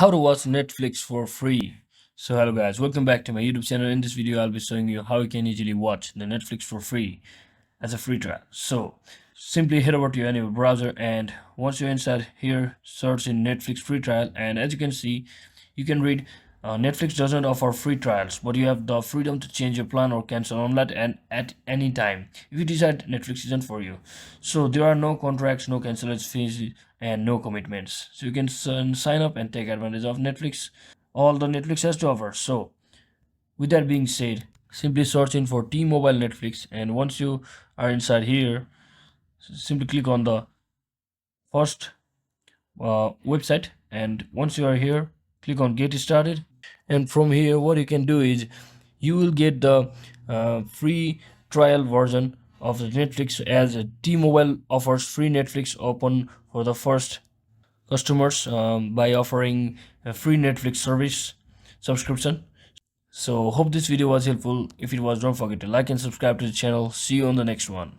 How to watch Netflix for free. So hello guys, welcome back to my YouTube channel. In this video I'll be showing you how you can easily watch the Netflix for free as a free trial. So simply head over to any browser, and once you're inside here, search in Netflix free trial, and as you can see, you can read Netflix doesn't offer free trials, but you have the freedom to change your plan or cancel online and at any time if you decide Netflix isn't for you. So there are no contracts, no cancellation fees, and no commitments. So you can sign up and take advantage of Netflix, all the Netflix has to offer. So with that being said, simply search in for T-Mobile Netflix, and once you are inside here, simply click on the first website, and once you are here, click on get started. And from here what you can do is you will get the free trial version of the Netflix, as T-Mobile offers free Netflix open for the first customers by offering a free Netflix service subscription. So hope this video was helpful. If it was, don't forget to like and subscribe to the channel. See you on the next one.